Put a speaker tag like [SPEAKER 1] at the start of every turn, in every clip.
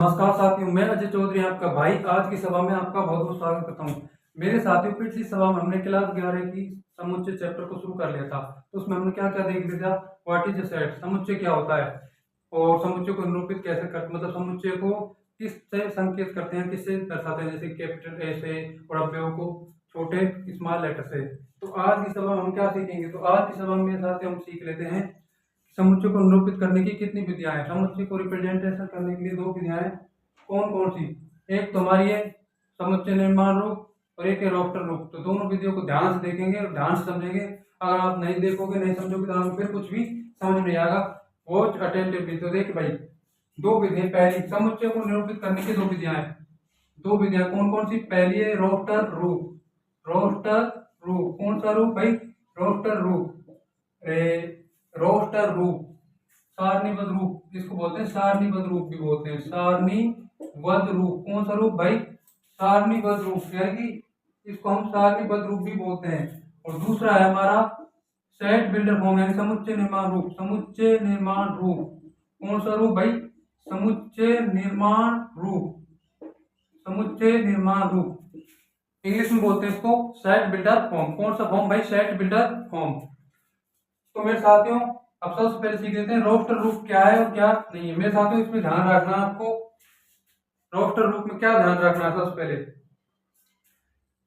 [SPEAKER 1] नमस्कार साथियों, मैं अजय चौधरी आपका भाई आज की सभा में आपका बहुत बहुत स्वागत करता हूँ। मेरे साथियों, पिछली सभा में हमने क्लास 11 की समुच्चय चैप्टर को शुरू कर लिया था। तो उसमें हमने क्या क्या देख लिया था। व्हाट इज अ सेट, समुच्चय क्या होता है और समुच्चय को निरूपित कैसे करते, मतलब समुच्चय को किससे संकेत करते हैं, किससे दर्शाते हैं, जैसे कैपिटल ए से और अवयवों को छोटे स्मॉल लेटर से। तो आज की सभा में हम क्या सीखेंगे, तो आज की सभा में साथियों हम सीख लेते हैं समुच्चय को निरूपित करने की कितनी विधियां हैं। समुच्चय को रिप्रेजेंटेशन करने के लिए दो विधियां हैं। कौन कौन सी, एक तो हमारी है समुच्चय निर्माण रूप और एक है रोस्टर रूप। तो दोनों विधियों को ध्यान से देखेंगे और ध्यान से समझेंगे। अगर आप नहीं देखोगे, नहीं समझोगे तो आपको फिर कुछ भी समझ नहीं आएगा। Watch attentively. तो देखिए भाई, दो विधियां, पहली समुच्चय को निरूपित करने की दो विधियां हैं। दो विधियां कौन कौन सी, पहली है रोस्टर रूप। रोस्टर रूप, कौन सा रूप भाई, रोस्टर रूप। रोस्टर रूप, सारणीबद्ध रूप जिसको बोलते हैं, सारणीबद्ध रूप भी बोलते हैं, सारणीबद्ध रूप। कौन सा रूप भाई, सारणीबद्ध रूप, यानी कि इसको हम सारणीबद्ध रूप भी बोलते हैं। और दूसरा है हमारा सेट बिल्डर फॉर्म, यानी समुच्चय निर्माण रूप। समुच्चय निर्माण रूप, कौन सा रूप भाई, समुच्चय निर्माण रूप। समुच्चय निर्माण रूप इंग्लिश में बोलते हैं इसको सेट बिल्डर फॉर्म। कौन सा फॉर्म भाई, सेट बिल्डर फॉर्म। तो मेरे साथियों, अब सबसे पहले सीख लेते हैं रोस्टर रूप क्या है और क्या नहीं है। मेरे साथियों, इसमें ध्यान रखना है आपको। रोस्टर रूप में क्या ध्यान रखना है, सबसे पहले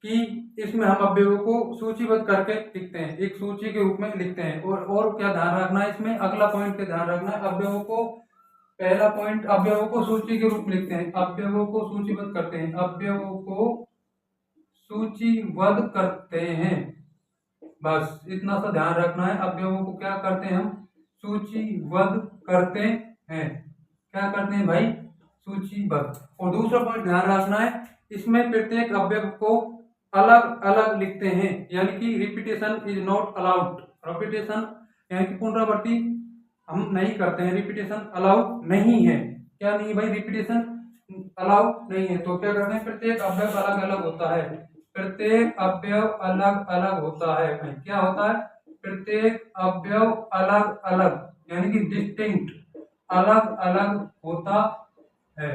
[SPEAKER 1] कि इसमें हम अवयवों को सूचीबद्ध करके लिखते हैं, एक सूची के रूप में लिखते हैं। और क्या ध्यान रखना है इसमें, अगला पॉइंट का ध्यान रखना है, अवयवों को, पहला पॉइंट, अवयवों को सूची के रूप में लिखते हैं, अवयवों को सूचीबद्ध करते हैं, अवयवों को सूचीबद्ध करते हैं। बस इतना सा ध्यान रखना है। अवयवों को क्या करते हैं हम, सूचीबद्ध करते हैं। क्या करते हैं भाई, सूचीबद्ध। और दूसरा पॉइंट ध्यान रखना है, इसमें प्रत्येक अवयव को अलग अलग लिखते हैं, यानी कि repetition is not allowed. Repetition यानी कि पुनरावृत्ति हम नहीं करते हैं, रिपीटेशन अलाउड नहीं है। क्या नहीं भाई, रिपीटेशन अलाउड नहीं है। तो क्या करते हैं, प्रत्येक अवयव अलग अलग होता है, प्रत्येक अवयव अलग अलग होता है। क्या होता है, प्रत्येक अवयव अलग अलग, यानी कि डिस्टिंक्ट, अलग अलग होता है।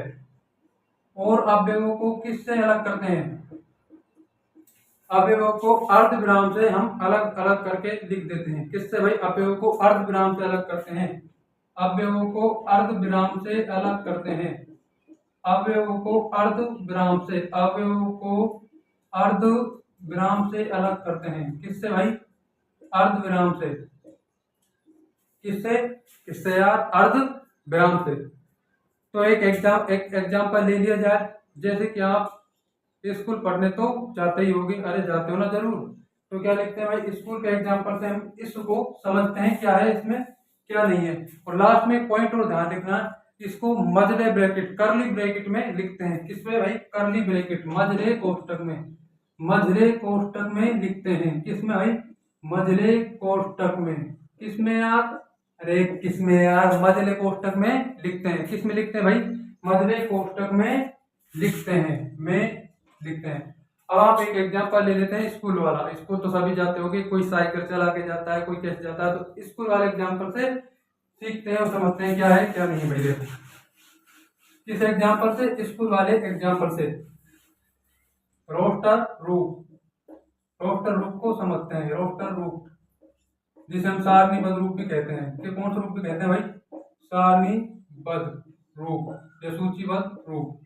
[SPEAKER 1] और अवयवों को किससे अलग करते हैं, अवयवों को अर्ध विराम से हम अलग अलग करके लिख देते हैं। किससे भाई, अवयवों को अर्ध विराम से अलग करते हैं, अवयवों को अर्ध विराम से अलग करते हैं, अवयवों को अर्ध विराम से, अवयवों को अर्ध विराम से अलग करते हैं। किससे भाई, अर्ध विराम से। किससे, किससे यार, अर्ध विराम से। तो एक एग्जाम्पल ले लिया जाए। जैसे कि आप स्कूल पढ़ने तो जाते ही होगे, अरे जाते हो ना जरूर। तो क्या लिखते हैं भाई, स्कूल के एग्जाम्पल से हम इसको समझते हैं क्या है इसमें, क्या नहीं है। और लास्ट में एक पॉइंट और ध्यान रखना, इसको मजले ब्रैकेट, करली ब्रैकेट में लिखते हैं। किसमें भाई, करली ब्रैकेट, मजले कोष्टक में, मजले कोष्टक में लिखते हैं। किसमें भाई, मजले कोष्टक में। किसमें यार, अरे किसमें यार, मजले कोष्टक में लिखते हैं। किसमें लिखते हैं भाई, मजले कोष्टक में लिखते हैं, में लिखते हैं। अब आप एक एग्जांपल ले लेते हैं स्कूल वाला। स्कूल तो सभी जाते होंगे, कोई साइकिल चला के जाता है, कोई कैसे जाता है। तो स्कूल वाले एग्जांपल से सीखते हैं और समझते हैं क्या है क्या नहीं है। भाई देखो, किस एग्जांपल से, स्कूल वाले एग्जांपल से। रोस्टर रूप, रोस्टर रूप को समझते हैं। रोस्टर रूप जिसे हम सारणीबद्ध रूप भी कहते हैं। कि कौन सा रूप भी कहते हैं भाई, सारणीबद्ध रूप या सूचीबद्ध रूप।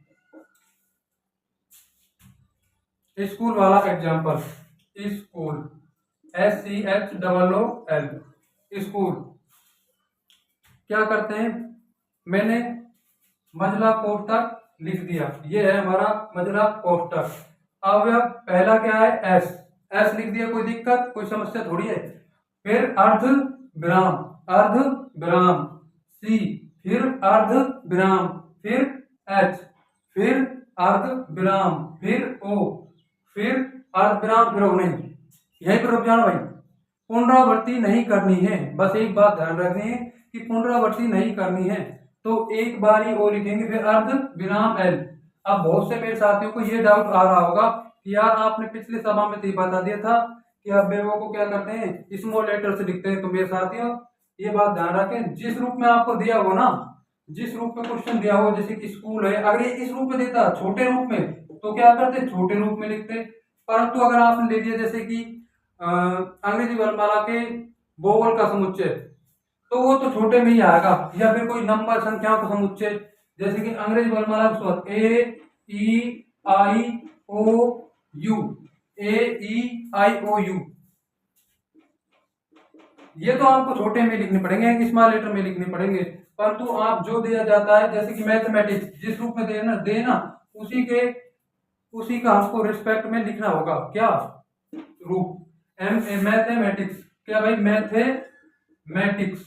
[SPEAKER 1] स्कूल वाला एग्जांपल, स्कूल, SCHOOL, स्कूल। क्या करते हैं, मैंने मजला कोष्टक लिख दिया, ये है हमारा मजला कोष्टक। अब पहला क्या है, एस, एस लिख दिया, कोई दिक्कत, कोई समस्या थोड़ी है। फिर अर्ध विराम, अर्ध विराम, सी, फिर अर्ध विराम, फिर एच, फिर अर्ध विराम, फिर ओ, फिर अर्ध विराम, फिर ओ। नहीं, यहीं पर रुक जाना भाई, पुनरावृत्ति नहीं करनी है। बस एक बात ध्यान रखनी है कि पुनरावृत्ति नहीं करनी है। तो एक बार ही ओ लिखेंगे, फिर अर्ध विराम एल। अब बहुत से मेरे साथियों को ये डाउट आ रहा होगा कि यार आपने पिछले सभा में तो बता दिया था कि अवयवों को क्या करते हैं, स्मॉल लेटर से लिखते हैं। तो मेरे साथियों ये बात ध्यान रखें, जिस रूप में आपको दिया हो ना, जिस रूप में क्वेश्चन दिया हो, जैसे कि स्कूल है, अगर ये इस रूप में देता छोटे रूप में तो क्या करते, छोटे रूप में लिखते। परंतु अगर आपने ले लिया जैसे कि अंग्रेजी वर्णमाला के वोवल का समुच्चय, तो वो तो छोटे में ही आएगा, या फिर कोई नंबर संख्याओं का समुच्चय, जैसे कि अंग्रेजी वर्णमाला का स्वर A E I O U, AEIOU, ये तो आपको छोटे में लिखने पड़ेंगे, स्मॉल लेटर में लिखने पड़ेंगे। परंतु आप जो दिया जाता है जैसे कि मैथमेटिक्स, जिस रूप में देना उसी का आपको रिस्पेक्ट में लिखना होगा, क्या रूप। मैथमेटिक्स, क्या भाई, मैथमेटिक्स,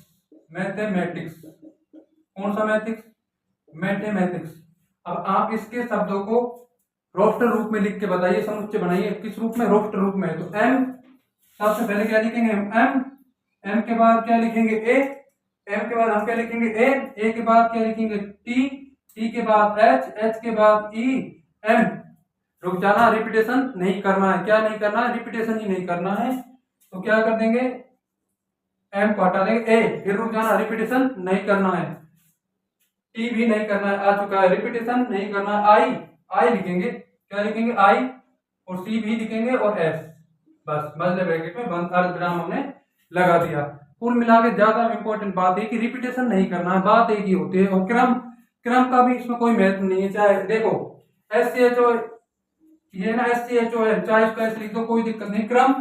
[SPEAKER 1] मैथमेटिक्स, कौन सा मैथिक्स, मैथमेटिक्स। अब आप इसके शब्दों को रोस्टर रूप में लिख के बताइए, समुच्चय बनाइए, किस रूप में, रोस्टर रूप में। तो एम, सबसे पहले क्या लिखेंगे हम, एम के बाद क्या लिखेंगे, एम के बाद हम क्या लिखेंगे, ए के बाद क्या लिखेंगे, टी के बाद एच के बाद ई, एम। रुक जाना, रिपीटेशन नहीं करना है, क्या नहीं करना है, रिपीटेशन ही नहीं करना है। तो क्या कर देंगे, एम को हटा देंगे, ए, फिर रुक जाना, रिपीटेशन नहीं करना है, टी भी नहीं करना है, आ चुका है, रिपीटेशन नहीं करना है, आई लिखेंगे, क्या लिखेंगे, आई, और सी भी लिखेंगे, और एस, बस मध्य ब्रैकेट में बंद अर्धविराम हमने लगा दिया। कुल मिला के ज्यादा इंपॉर्टेंट बात है कि रिपीटेशन नहीं करना है, बात एक ही होती है, और क्रम का भी इसमें कोई महत्व नहीं है। चाहे देखो SCHO, ये ना SCHO है, चाहे इसको ऐसे लिख दो, कोई दिक्कत नहीं, क्रम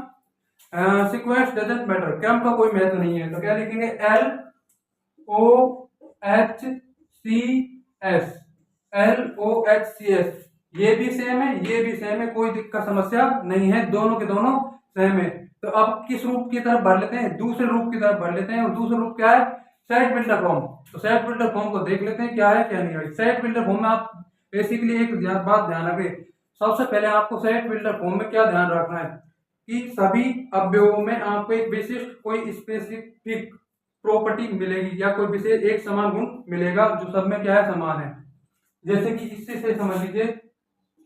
[SPEAKER 1] सीक्वेंस डजंट मैटर, क्रम का कोई महत्व नहीं है। तो क्या लिखेंगे, LOHCS, ये भी सेम है, ये भी सेम है, कोई दिक्कत समस्या नहीं है, दोनों के दोनों सेम है। तो अब किस रूप की तरफ बढ़ लेते हैं, दूसरे रूप की तरफ बढ़ लेते हैं, और दूसरा रूप क्या है, सेट बिल्डर फॉर्म। तो सेट बिल्डर फॉर्म को देख लेते हैं क्या है क्या नहीं है। सेट बिल्डर फॉर्म में आप बेसिकली एक बात ध्यान रखें, सबसे पहले आपको सेट बिल्डर फॉर्म में क्या ध्यान रखना है कि सभी अवयवों में आपको एक विशिष्ट कोई स्पेसिफिक प्रॉपर्टी मिलेगी, या कोई विशेष एक समान गुण मिलेगा, जो सब में क्या है, समान है। जैसे कि इससे से समझ लीजिए,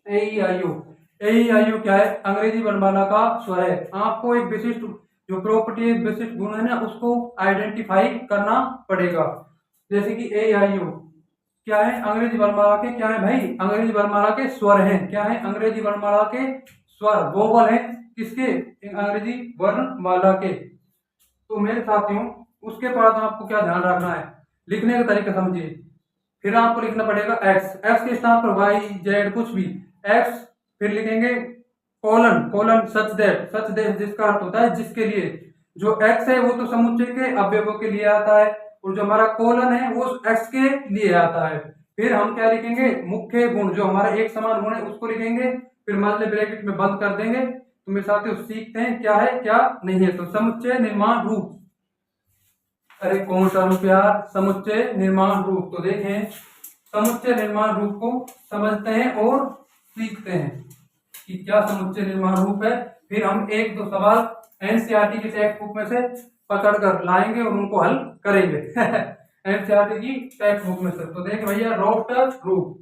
[SPEAKER 1] AEIO क्या है, अंग्रेजी वर्णमाला का स्वर है। आपको एक विशिष्ट जो प्रॉपर्टी, विशिष्ट गुण है ना, उसको आइडेंटिफाई करना पड़ेगा। जैसे कि AEIO क्या है, अंग्रेजी वर्णमाला के क्या है भाई, अंग्रेजी वर्णमाला के स्वर हैं, क्या है, अंग्रेजी वर्णमाला के स्वर, वोवल है, किसके, अंग्रेजी वर्णमाला के। तो मेरे साथियों, उसके बाद आपको क्या ध्यान रखना है, लिखने का तरीका समझिए। फिर आपको लिखना पड़ेगा एक्स के स्थान पर वाई जेड कुछ भी, एक्स, फिर लिखेंगे कोलन सच दैट जिसका अर्थ होता है जिसके लिए। जो एक्स है वो तो समुच्चय के अवयवों के लिए आता है, और जो हमारा कोलन है वो एक्स के लिए आता है। फिर हम क्या लिखेंगे, मुख्य गुण, जो हमारा एक समान गुण है उसको लिखेंगे, फिर मध्य ब्रैकेट में बंद कर देंगे। तो मेरे साथियों सीखते हैं क्या है क्या नहीं है। तो समुच्चय निर्माण रूप, अरे कौन सा रूप यार, समुच्चय निर्माण रूप। तो देखें, समुच्चय निर्माण रूप को समझते हैं और सीखते हैं कि क्या समुच्चय निर्माण रूप है। फिर हम एक दो सवाल एनसीईआरटी की टेक्स्ट बुक में से पकड़ कर लाएंगे और उनको हल करेंगे एनसीईआरटी की टेक्स्ट बुक में से। तो देख भैया, रोस्टर रूप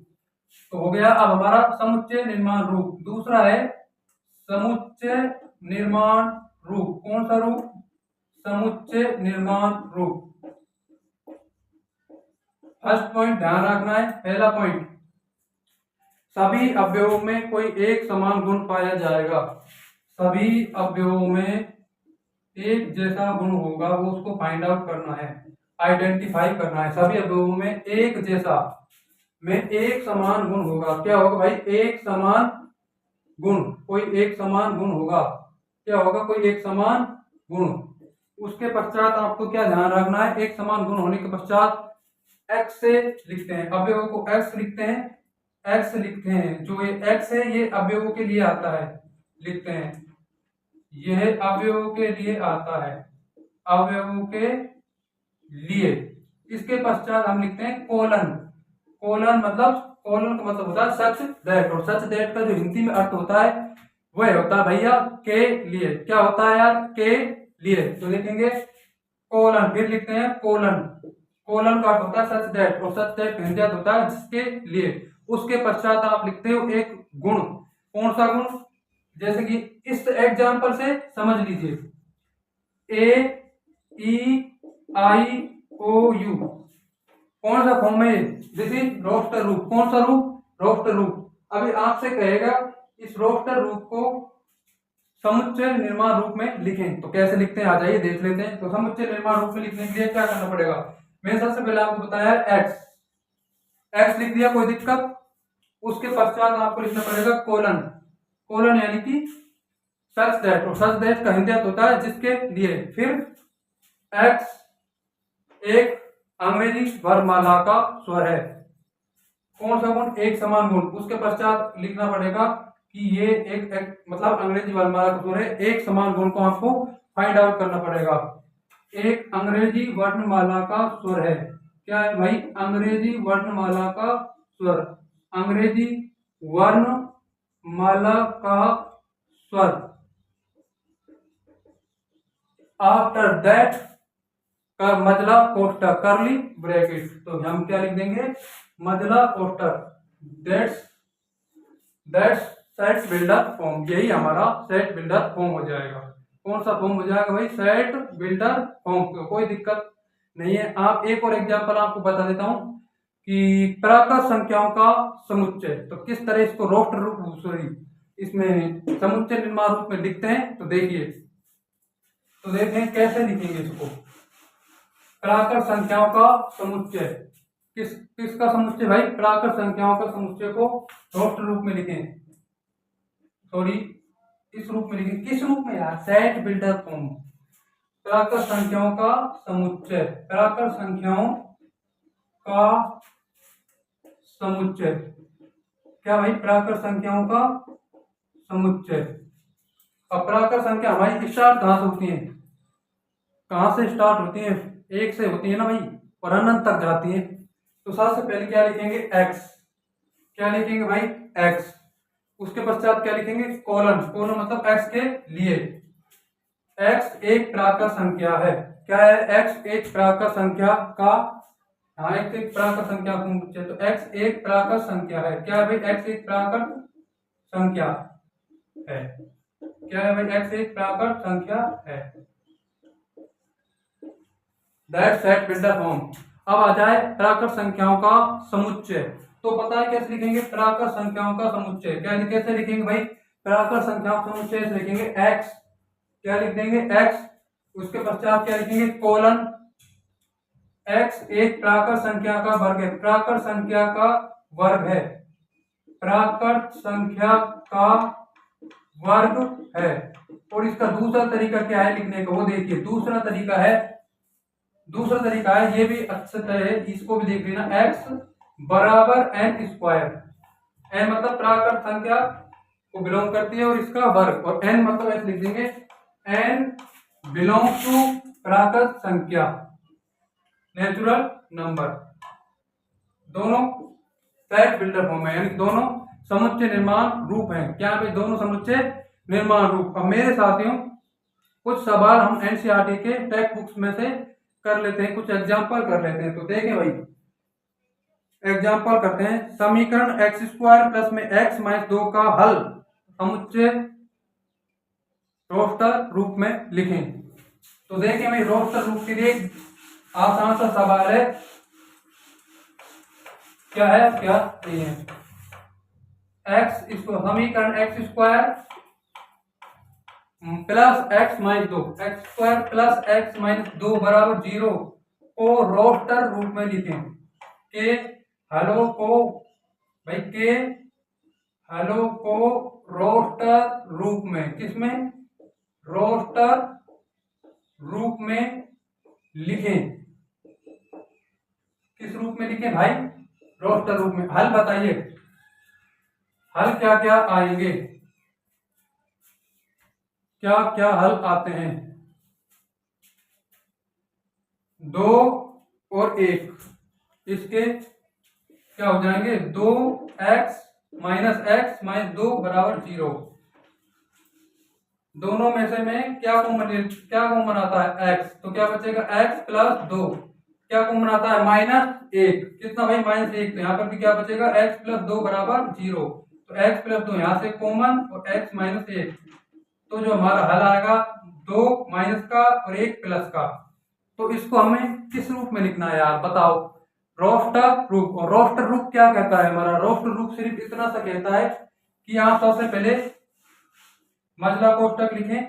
[SPEAKER 1] तो हो गया। अब हमारा समुच्चय निर्माण रूप दूसरा है, समुच्चय निर्माण रूप। कौन सा रूप, समुच्चय निर्माण रूप। फर्स्ट पॉइंट ध्यान रखना है, पहला पॉइंट, सभी अवयवों में कोई एक समान गुण पाया जाएगा। सभी अवयवों में एक जैसा गुण होगा, वो उसको फाइंड आउट करना है, आइडेंटिफाई करना है। सभी अवयवों में एक जैसा में एक समान गुण होगा। क्या होगा भाई, एक समान गुण, कोई एक समान गुण होगा। क्या होगा, कोई एक समान गुण। उसके पश्चात आपको क्या ध्यान रखना है, एक समान गुण होने के पश्चात एक्स से लिखते हैं, अवयवों को एक्स लिखते हैं, एक्स लिखते हैं। जो ये एक्स है ये अवयवों के लिए आता है, लिखते हैं, यह अवयवों के लिए आता है, अवयवों के लिए। इसके पश्चात हम लिखते हैं कोलन। कोलन का मतलब होता है सच दैट, और सच दैट का जो हिंदी में अर्थ होता है वह होता है भैया के लिए। क्या होता है यार, के लिए। तो लिखेंगे कोलन, फिर लिखते हैं कोलन। कोलन का अर्थ होता है सच दैट, और सच दैट हिंदी अर्थ होता है जिसके लिए। उसके पश्चात आप लिखते हो एक गुण। कौन सा गुण, जैसे कि इस एग्जाम्पल से समझ लीजिए, AEIOU कौन सा फॉर्म है? दिस इज रोस्टर रूप। कौन सा रूप? रोस्टर रूप। अभी आपसे कहेगा इस रोस्टर रूप को समुच्चय निर्माण रूप में लिखें, तो कैसे लिखते हैं आ जाइए देख लेते हैं। तो समुच्चय निर्माण रूप में लिखने के लिए क्या करना पड़ेगा? मैंने सबसे पहले आपको बताया एक्स, एक्स लिख दिया, कोई दिक्कत? उसके पश्चात आपको लिखना पड़ेगा कोलन, कोलन यानी कि सच दैट, और सच दैट का हिंदी अर्थ होता है जिसके लिए। फिर एक्स एक अंग्रेजी वर्णमाला का स्वर है। कौन सा गुण? एक समान गुण। उसके पश्चात लिखना पड़ेगा कि ये एक मतलब अंग्रेजी वर्णमाला का स्वर है, एक समान गुण को आपको फाइंड आउट करना पड़ेगा। एक अंग्रेजी वर्णमाला का स्वर है। क्या है भाई? अंग्रेजी वर्णमाला का स्वर, अंग्रेजी वर्णमाला का स्वर। आफ्टर दैट का मजला कोष्ठक, करली ब्रैकेट, तो हम क्या लिख देंगे? मजला कोष्ठक, दैट्स सेट बिल्डर फॉर्म। यही हमारा सेट बिल्डर फॉर्म हो जाएगा। कौन सा फॉर्म हो जाएगा भाई? Set builder form. कोई दिक्कत नहीं है। आप एक और एग्जांपल आपको बता देता हूं कि प्राकृत संख्याओं का समुच्चय, तो किस तरह इसको रोस्टर रूप इसमें समुच्चय निर्माण रूप में लिखते हैं। तो देखिए, तो देखें कैसे लिखेंगे इसको। प्राकृत संख्याओं का समुच्चय, किसका समुच्चय भाई? प्राकृत संख्याओं का समुच्चय को रोस्टर रूप में लिखें, सॉरी इस रूप में लिखें। किस रूप में यार? Set builder form. प्राकृत संख्याओं का समुच्चय, प्राकृत संख्याओं का समुच्चय। क्या भाई? प्राकृत संख्याओं का समुच्चय। अब प्राकृत संख्या हमारी स्टार्ट कहां से होती है? कहां से स्टार्ट होती है? एक से होती है ना भाई, और अनंत तक जाती है। तो सबसे पहले क्या लिखेंगे? एक्स। क्या लिखेंगे भाई? एक्स। उसके पश्चात क्या लिखेंगे? कोलन, कोलन मतलब एक्स के लिए। एक्स एक प्राकृत संख्या है। क्या है? एक्स एक प्राकृत संख्या का, हाँ एक्स एक प्राकृत संख्या का, तो एक्स एक प्राकृत संख्या है। क्या है भाई? एक्स एक प्राकृत संख्या है। क्या है भाई? एक्स एक प्राकृत संख्या है। That set builder form. अब आ जाए प्राकृत संख्याओं का समुच्चय। तो पता है कैसे लिखेंगे? प्राकृत संख्याओं का समुच्चय क्या कैसे लिखेंगे भाई? प्राकृत संख्याओं का समुच्चय से लिखेंगे एक्स। क्या लिख देंगे? एक्स। उसके पश्चात क्या लिखेंगे? कोलन। एक्स एक प्राकृत संख्या का वर्ग है, प्राकृत संख्या का वर्ग है, प्राकृत संख्या का वर्ग है। और इसका दूसरा तरीका क्या है लिखने का? वो देखिए, दूसरा तरीका है, ये भी अच्छे तरह इसको भी देख लेना। एक्स बराबर एन स्क्वायर। एन मतलब प्राकृत संख्या को बिलोंग करती है और इसका वर्ग, और एन मतलब ऐसे लिख देंगे एन बिलोंग टू प्राकृत संख्या, नेचुरल नंबर। दोनों सेट बिल्डर फॉर्म है, यानी दोनों समुच्चय निर्माण रूप हैं। क्या भाई? दोनों समुच्चय निर्माण रूप। अब मेरे साथियों, कुछ सवाल हम एनसीईआरटी के टेक्स्ट बुक्स में से कर लेते हैं, कुछ एग्जाम्पल कर लेते हैं। तो देखें भाई, एग्जाम्पल करते हैं। समीकरण एक्स स्क्वायर प्लस में एक्स माइनस 2 का हल समुच्चय रोस्टर रूप में लिखें। तो देखें भाई, रोस्टर रूप के लिए आसान सा सवाल है। क्या है? क्या नहीं है? एक्स, इसको समीकरण x square plus x minus 2, x square plus x minus 2 बराबर 0 को रोस्टर रूप में लिखें। के हलों को भाई, के हलों को रोस्टर रूप में, किसमें? रोस्टर रूप में लिखें। किस रूप में लिखें भाई? रोस्टर रूप में। हल बताइए, हल क्या क्या आएंगे? क्या क्या हल आते हैं? 2 और 1, इसके क्या हो जाएंगे? 2x माइनस 2 बराबर 0। दोनों में से में क्या कॉमन आता है? x। तो क्या बचेगा? x plus 2। क्या कॉमन आता है? -1। कितना भाई? -1। तो यहाँ पर भी क्या बचेगा? x प्लस 2 बराबर 0। तो x प्लस 2 यहाँ से कॉमन और x माइनस 1। तो जो हमारा हल आएगा 2 माइनस का और 1 प्लस का। तो इसको हमें किस रूप में लिखना है यार बताओ? रोस्टर रूप। और रोस्टर रूप क्या कहता है हमारा? रोस्टर रूप सिर्फ इतना सा कहता है कि आप सबसे पहले मजला कोष्टक लिखें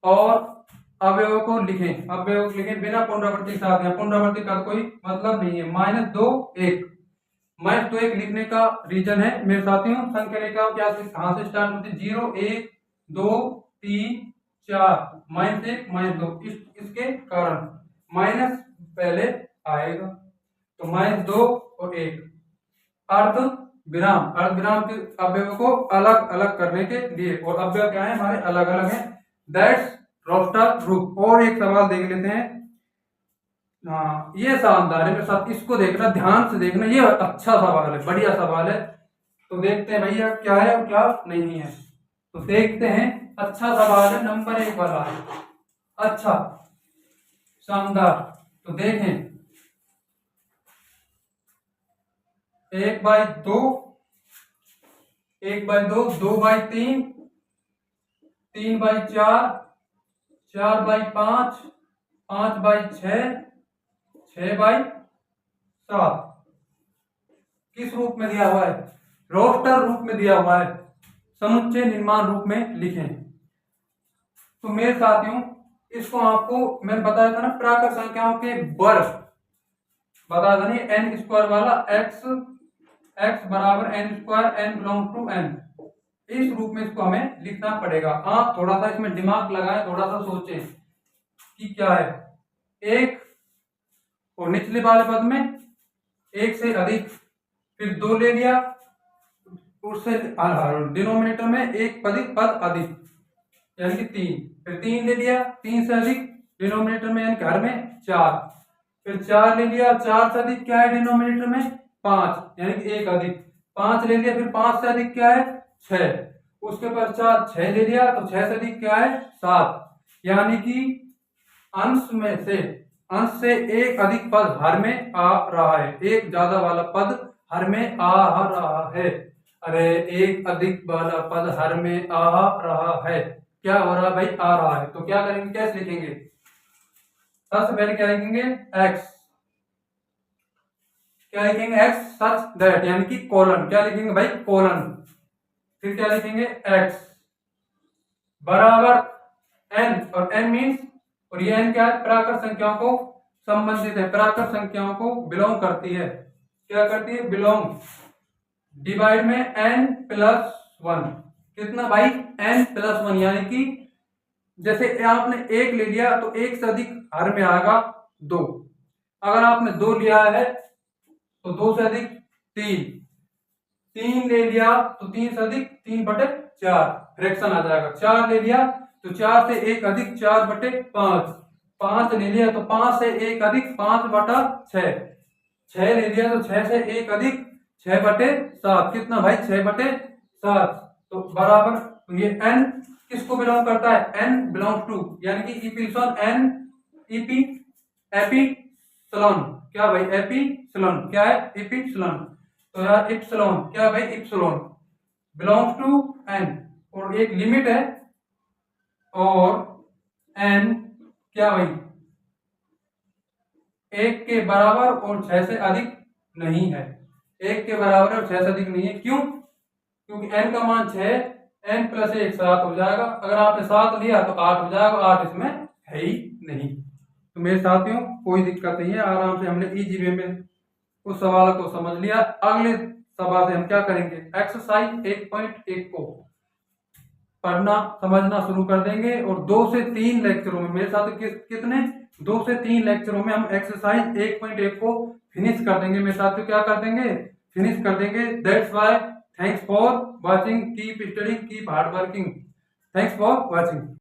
[SPEAKER 1] और अवयव को लिखें, अवयव को लिखें बिना पुनरावृत्ति के साथ। पुनरावृत्ति का कोई मतलब नहीं है। -2 1 -2 1 लिखने का रीजन है मेरे साथियों, संख्या रेखा क्या कहां से स्टार्ट होती है? 0 1 2 3 4 -1 -2, इसके कारण माइनस पहले आएगा। तो -2 और 1 अर्ध विराम, अर्ध विराम के अवयव को अलग अलग करने के लिए। और अवयव क्या है हमारे? अलग अलग है। दैट्स रोस्टर रूप। और एक सवाल देख लेते हैं। हाँ, ये शानदार है मेरे साथ, इसको देखना, ध्यान से देखना, ये अच्छा सवाल है, बढ़िया सवाल है। तो देखते हैं भैया क्या है और क्या नहीं है। तो देखते हैं, अच्छा सवाल है, नंबर 1 वाला है। अच्छा, शानदार। तो देखें, 1/2, 1/2, 2/3, 3/4, 4/5, 5/6, 6/7 किस रूप में दिया हुआ है? रोस्टर रूप में दिया हुआ है। समुच्चय निर्माण रूप में लिखें। तो मेरे साथियों, इसको आपको मैंने बताया था ना, प्राकृत संख्याओं के वर्ग बता दें, n स्क्वायर वाला, x बराबर n square, n belong to n, इस रूप में इसको हमें लिखना पड़ेगा। आप थोड़ा सा इसमें दिमाग लगाएं, थोड़ा सा सोचें कि क्या है। एक और निचले वाले पद में 1 से अधिक, फिर 2 ले लिया, उससे डिनोमिनेटर में एक पद अधिक यानी कि 3, फिर 3 ले लिया, 3 से अधिक डिनोमिनेटर में यानी घर में 4, फिर 4 ले लिया, 4 से अधिक क्या है डिनोमिनेटर में? 5 यानी कि 1 अधिक, 5 ले लिया, फिर 5 से अधिक क्या है? 6, उसके पश्चात 6 ले लिया, तो 6 से अधिक क्या है? 7, यानी कि अंश से एक अधिक पद हर में आ रहा है, एक ज्यादा वाला पद हर में आ रहा है। अरे, एक अधिक वाला पद हर में आ रहा है, क्या हो रहा है भाई? आ रहा है। तो क्या करेंगे, कैसे लिखेंगे? सबसे पहले क्या लिखेंगे? x, क्या लिखेंगे? x सच दैट, यानी कि कोलन, क्या लिखेंगे भाई? कोलन। फिर क्या लिखेंगे? x बराबर n, और n मीन्स, और ये n क्या है? प्राकृत संख्याओं को संबंधित है, प्राकृत संख्याओं को बिलोंग करती है। क्या करती है? बिलोंग। डिवाइड में n+1, कितना भाई? n+1, यानी कि जैसे आपने 1 ले लिया तो 1 से अधिक हर में आएगा 2, अगर आपने 2 लिया है तो 2 से अधिक 3, 3 ले लिया तो 3 से अधिक 3/4 फ्रैक्शन आ जाएगा। 4 ले लिया तो 4 से 1 अधिक 4/5, 5 ले लिया तो 5 से 1 अधिक 5/6, 6 ले लिया तो 6 से 1 अधिक 6/7, कितना भाई? 6/7। तो बराबर, तो ये n किसको बिलोंग करता है? n बिलोंग टू, यानी कि इपिसिलॉन n, एपिसिलॉन, क्या भाई? एपिसिलॉन क्या है? इपिसिलॉन। तो यार इप्सिलॉन क्या है भाई? इप्सिलॉन बिलोंग्स टू n, और एक लिमिट है, और n क्या भाई? 1 के बराबर और 6 से अधिक नहीं है। 1 के बराबर और 6 से अधिक नहीं है। क्यों? क्योंकि n का मान 6, n+1 7 हो जाएगा। अगर आपने 7 लिया तो 8 हो जाएगा, 8 इसमें है ही नहीं। तो मेरे साथियों, कोई दिक्कत नहीं है, आराम से हमने इजी वे में उस सवाल को समझ लिया। अगले सवाल से हम क्या करेंगे? एक्सरसाइज 1.1 को पढ़ना समझना शुरू कर देंगे, और 2 से 3 लेक्चरों में, मेरे साथ कितने? 2 से 3 लेक्चरों में हम एक्सरसाइज 1.1 को फिनिश कर देंगे। मेरे साथियों क्या कर देंगे? फिनिश कर देंगे। That's why thanks for watching, keep studying, keep hard working. Thanks for watching.